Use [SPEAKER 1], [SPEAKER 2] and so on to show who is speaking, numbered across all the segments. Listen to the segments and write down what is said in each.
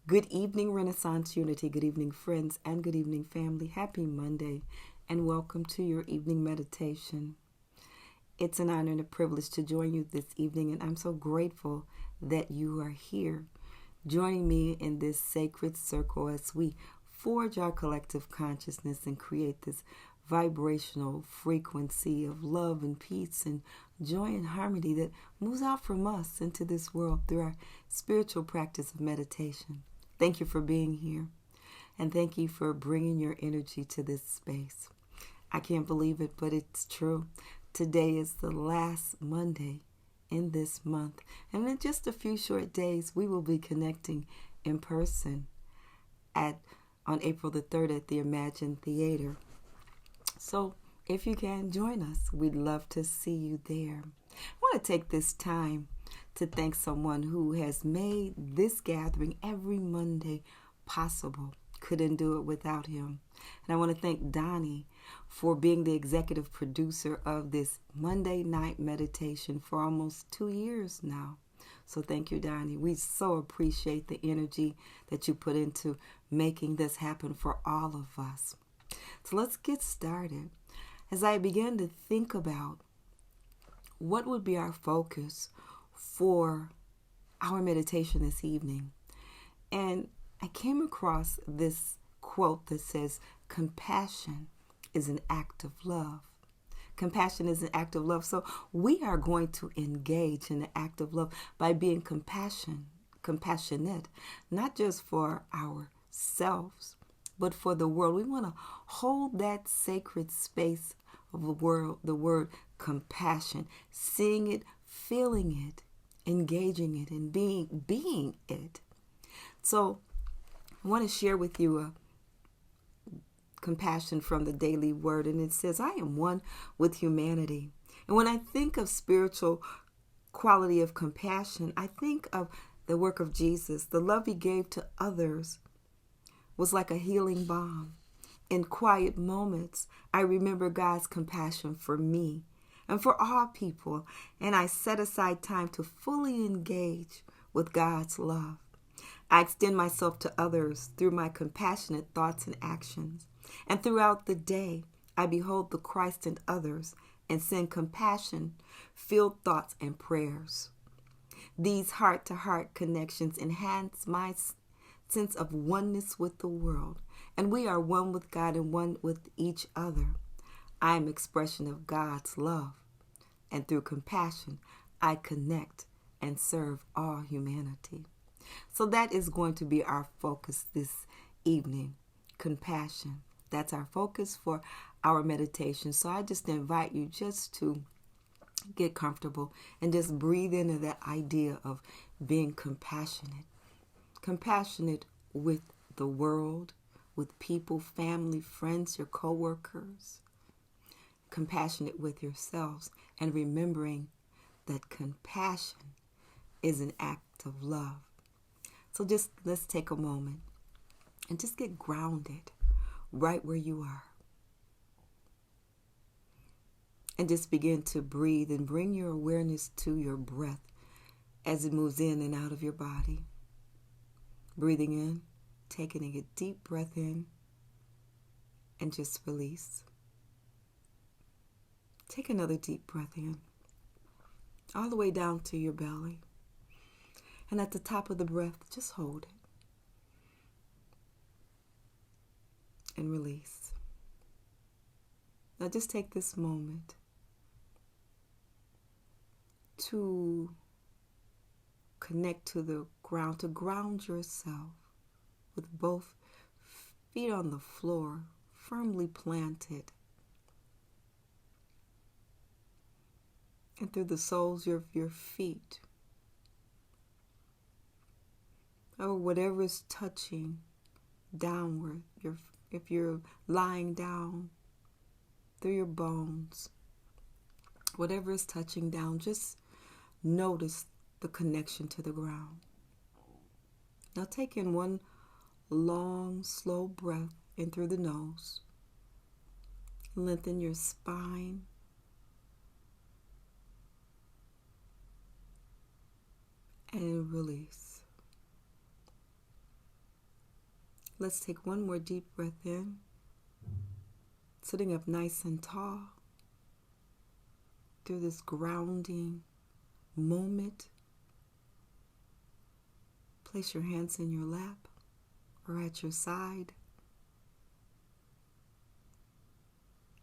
[SPEAKER 1] Good evening, Renaissance Unity. Good evening, friends, and good evening, family. Happy Monday, and welcome to your evening meditation. It's an honor and a privilege to join you this evening, and I'm so grateful that you are here, joining me in this sacred circle as we forge our collective consciousness and create this vibrational frequency of love and peace and joy and harmony that moves out from us into this world through our spiritual practice of meditation. Thank you for being here, and thank you for bringing your energy to this space. I can't believe it, but it's true. Today is the last Monday in this month, and in just a few short days, we will be connecting in person on April the 3rd at the Imagine Theater. So if you can, join us. We'd love to see you there. I want to take this time to thank someone who has made this gathering every Monday possible. Couldn't do it without him. And I want to thank Donnie for being the executive producer of this Monday night meditation for almost 2 years now. So thank you, Donnie. We so appreciate the energy that you put into making this happen for all of us. So let's get started. As I began to think about what would be our focus for our meditation this evening, and I came across this quote that says, compassion is an act of love. Compassion is an act of love. So we are going to engage in the act of love by being compassionate, not just for ourselves, but for the world. We want to hold that sacred space of the word compassion, seeing it, feeling it, engaging it, and being it. So I want to share with you a compassion from the Daily Word, and it says, I am one with humanity. And when I think of spiritual quality of compassion, I think of the work of Jesus. The love he gave to others was like a healing balm. In quiet moments, I remember God's compassion for me and for all people, and I set aside time to fully engage with God's love. I extend myself to others through my compassionate thoughts and actions. And throughout the day, I behold the Christ in others and send compassion-filled thoughts and prayers. These heart-to-heart connections enhance my sense of oneness with the world, and we are one with God and one with each other. I am expression of God's love, and through compassion, I connect and serve all humanity. So that is going to be our focus this evening, compassion. That's our focus for our meditation. So I just invite you just to get comfortable and just breathe into that idea of being compassionate. Compassionate with the world, with people, family, friends, your coworkers. Compassionate with yourselves, and remembering that compassion is an act of love. So just let's take a moment and just get grounded right where you are. And just begin to breathe and bring your awareness to your breath as it moves in and out of your body. Breathing in, taking a deep breath in, and just release. Take another deep breath in, all the way down to your belly. And at the top of the breath, just hold it. And release. Now just take this moment to connect to the ground, to ground yourself with both feet on the floor, firmly planted. And through the soles of your feet, or whatever is touching downward, if you're lying down, through your bones, whatever is touching down, just notice the connection to the ground. Now take in one long, slow breath in through the nose. Lengthen your spine. And release. Let's take one more deep breath in, sitting up nice and tall through this grounding moment. Place your hands in your lap or at your side.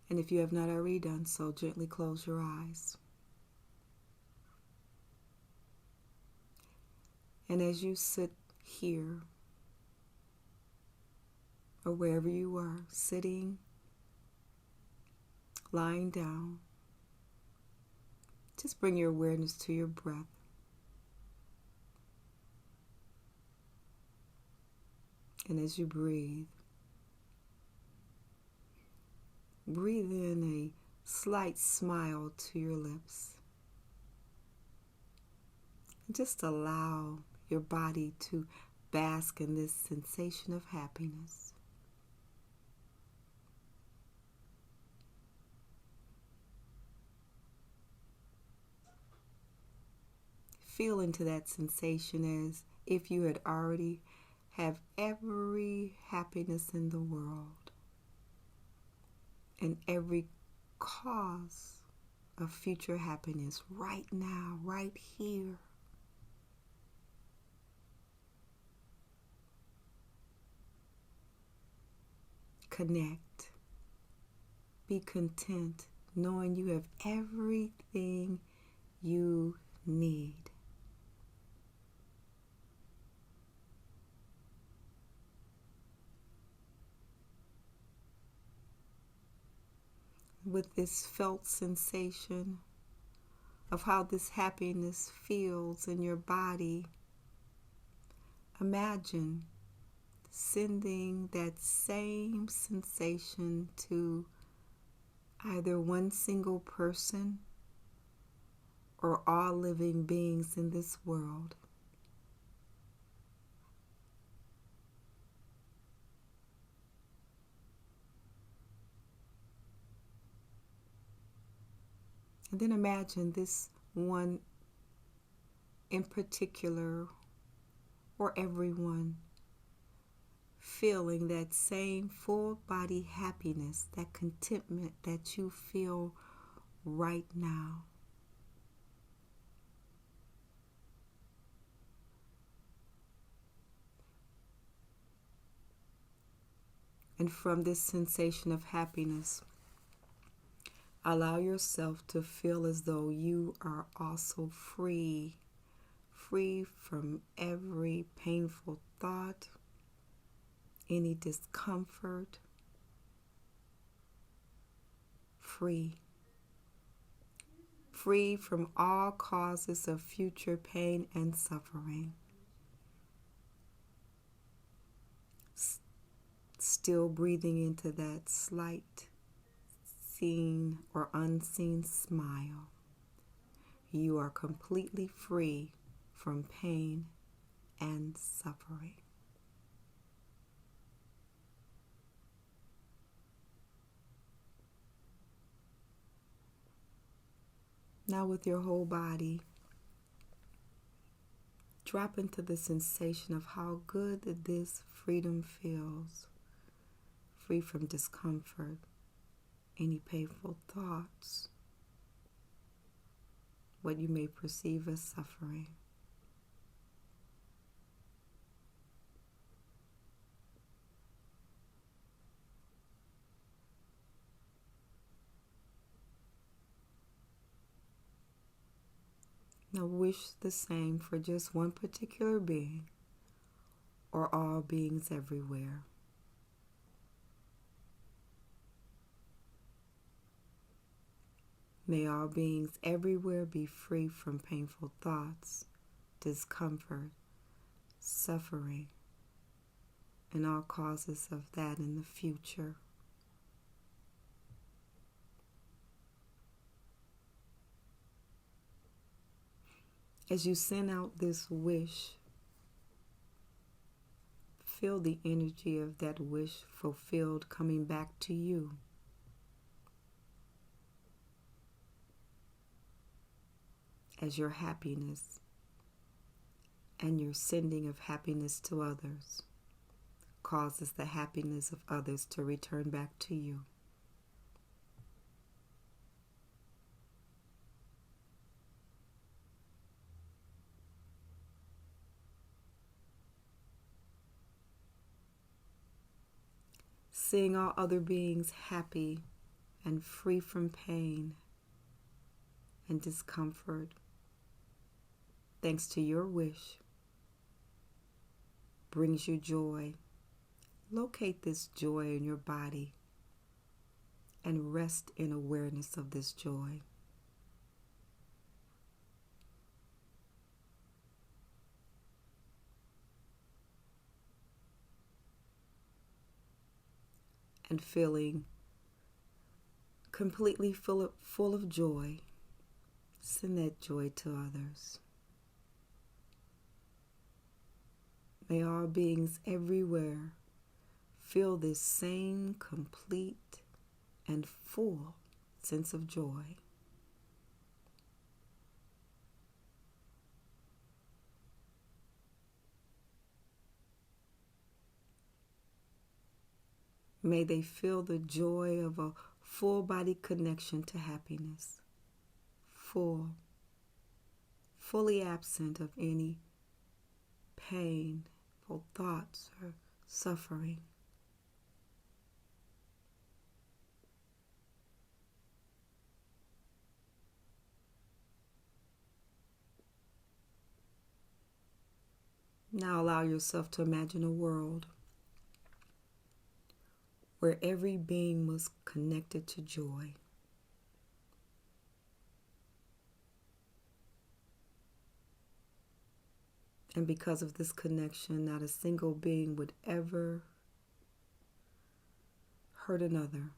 [SPEAKER 1] And if you have not already done so, gently close your eyes. And as you sit here, or wherever you are, sitting, lying down, just bring your awareness to your breath. And as you breathe, breathe in a slight smile to your lips. And just allow your body to bask in this sensation of happiness. Feel into that sensation as if you had already have every happiness in the world and every cause of future happiness right now, right here. Connect. Be content knowing you have everything you need. With this felt sensation of how this happiness feels in your body, imagine sending that same sensation to either one single person or all living beings in this world. And then imagine this one in particular, or everyone, feeling that same full body happiness, that contentment that you feel right now. And from this sensation of happiness, allow yourself to feel as though you are also free from every painful thought, any discomfort, free from all causes of future pain and suffering. Still breathing into that slight seen or unseen smile. You are completely free from pain and suffering. Now with your whole body, drop into the sensation of how good this freedom feels. Free from discomfort, any painful thoughts, what you may perceive as suffering. Now wish the same for just one particular being or all beings everywhere. May all beings everywhere be free from painful thoughts, discomfort, suffering, and all causes of that in the future. As you send out this wish, feel the energy of that wish fulfilled coming back to you. As your happiness and your sending of happiness to others causes the happiness of others to return back to you. Seeing all other beings happy and free from pain and discomfort, thanks to your wish, brings you joy. Locate this joy in your body and rest in awareness of this joy. And feeling completely full of joy, send that joy to others. May all beings everywhere feel this same complete and full sense of joy. May they feel the joy of a full body connection to happiness, fully absent of any painful thoughts or suffering. Now allow yourself to imagine a world where every being was connected to joy. And because of this connection, not a single being would ever hurt another.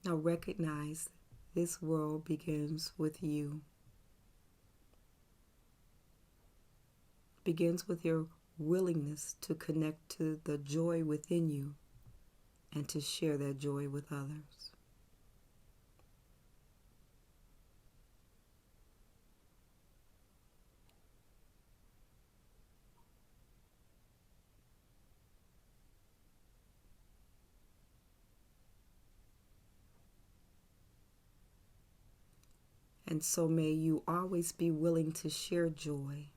[SPEAKER 1] Now recognize this world begins with you. Begins with your willingness to connect to the joy within you and to share that joy with others. And so may you always be willing to share joy.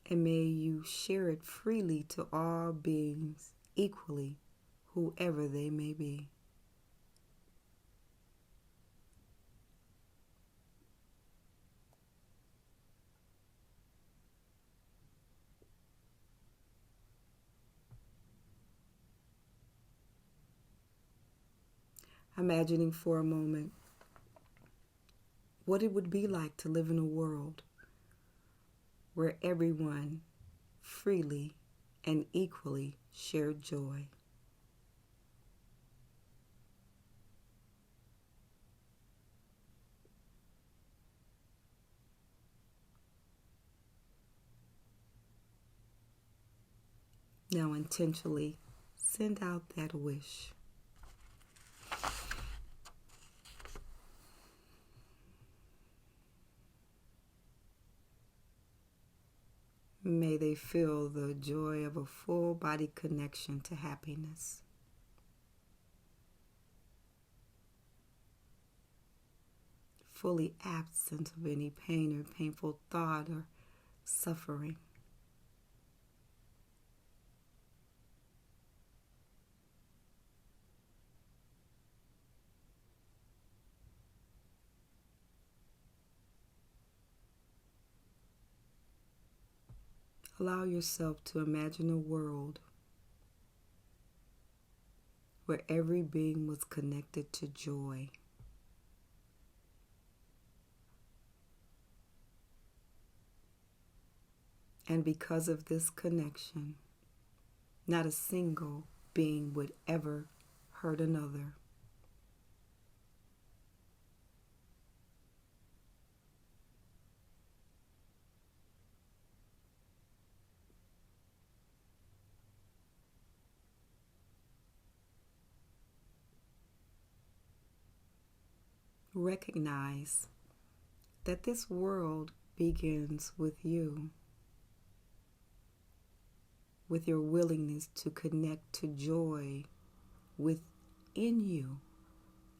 [SPEAKER 1] And may you share it freely to all beings equally, whoever they may be. Imagining for a moment what it would be like to live in a world where everyone freely and equally shared joy. Now intentionally send out that wish. May they feel the joy of a full body connection to happiness. Fully absent of any pain or painful thought or suffering. Allow yourself to imagine a world where every being was connected to joy. And because of this connection, not a single being would ever hurt another. recognize that this world begins with you, with your willingness to connect to joy within you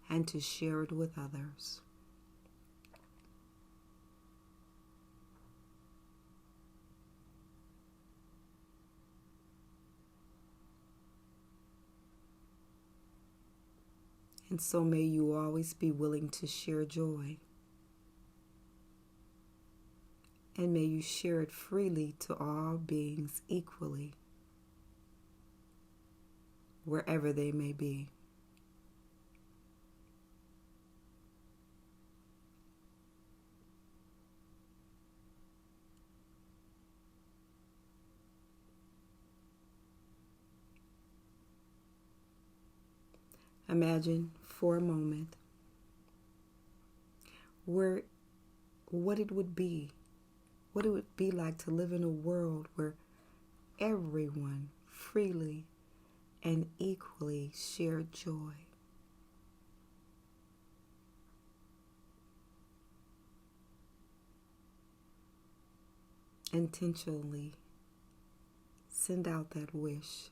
[SPEAKER 1] and to share it with others. And so may you always be willing to share joy. And may you share it freely to all beings equally, wherever they may be. Imagine for a moment what it would be like to live in a world where everyone freely and equally shared joy. Intentionally send out that wish.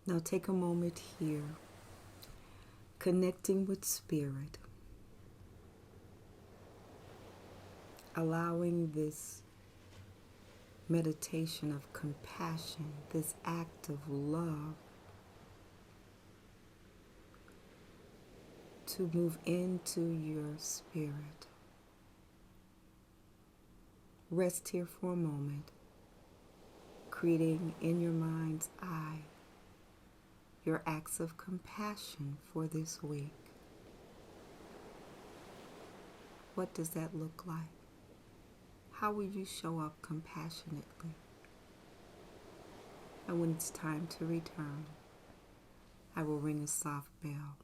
[SPEAKER 1] Now take a moment here, connecting with Spirit, allowing this meditation of compassion, this act of love, to move into your spirit. Rest here for a moment, creating in your mind's eye your acts of compassion for this week. What does that look like? How will you show up compassionately? And when it's time to return, I will ring a soft bell.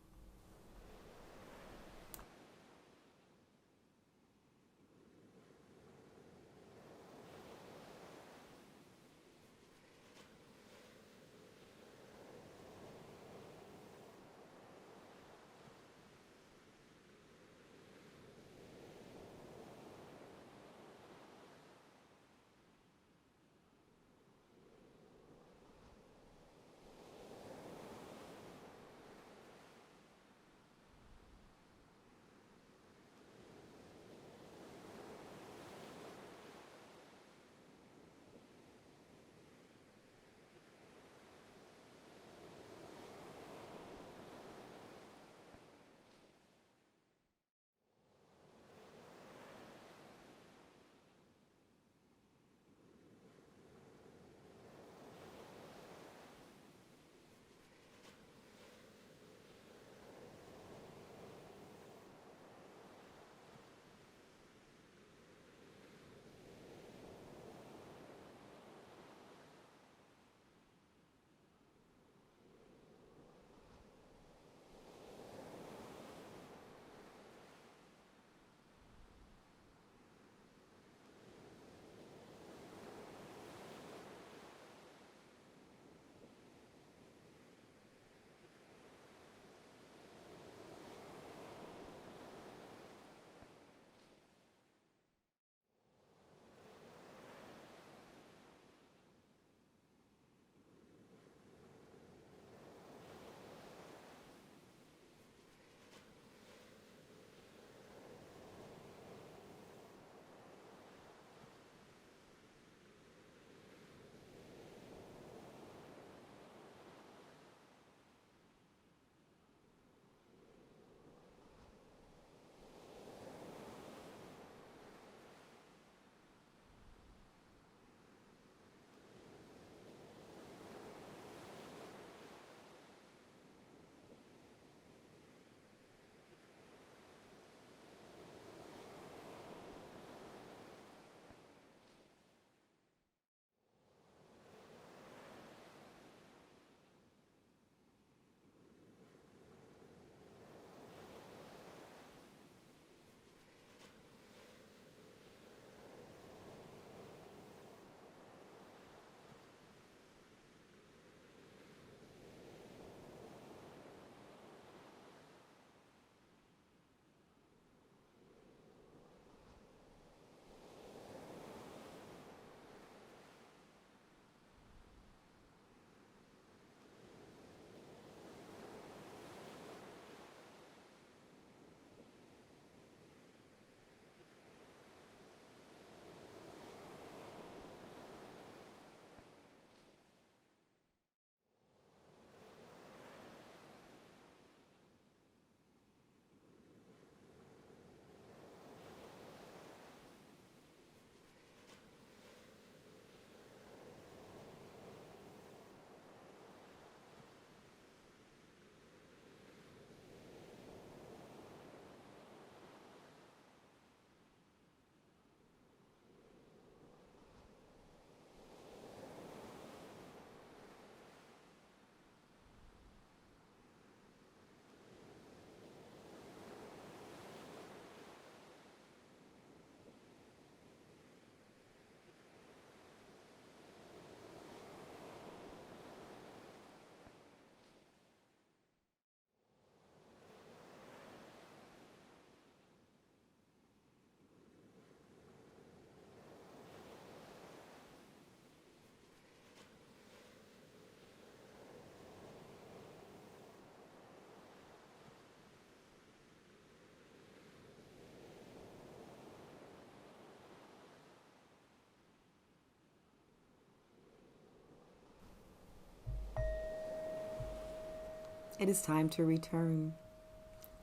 [SPEAKER 1] It is time to return.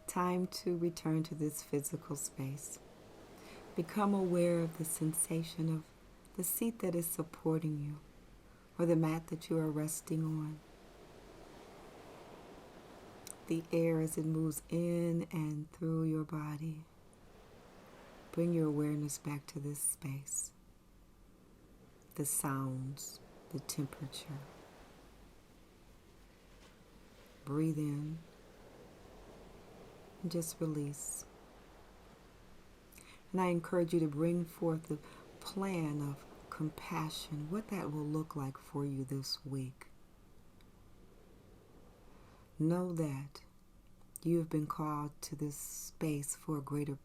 [SPEAKER 1] Time to return to this physical space. Become aware of the sensation of the seat that is supporting you or the mat that you are resting on. The air as it moves in and through your body. Bring your awareness back to this space. The sounds, the temperature. Breathe in and just release. And I encourage you to bring forth the plan of compassion, what that will look like for you this week. Know that you have been called to this space for a greater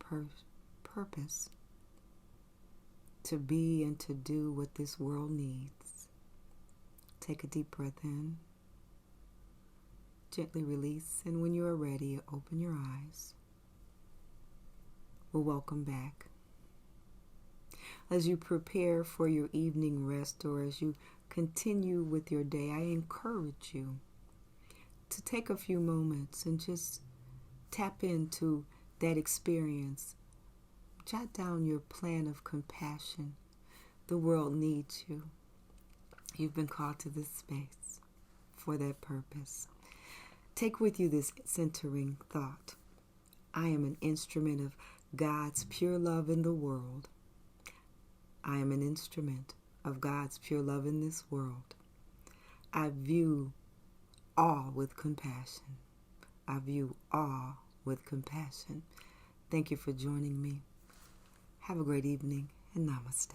[SPEAKER 1] purpose, to be and to do what this world needs. Take a deep breath in, gently release, and when you are ready, open your eyes. Well, welcome back. As you prepare for your evening rest or as you continue with your day, I encourage you to take a few moments and just tap into that experience. Jot down your plan of compassion. The world needs you. You've been called to this space for that purpose. Take with you this centering thought. I am an instrument of God's pure love in the world. I am an instrument of God's pure love in this world. I view all with compassion. I view all with compassion. Thank you for joining me. Have a great evening and namaste.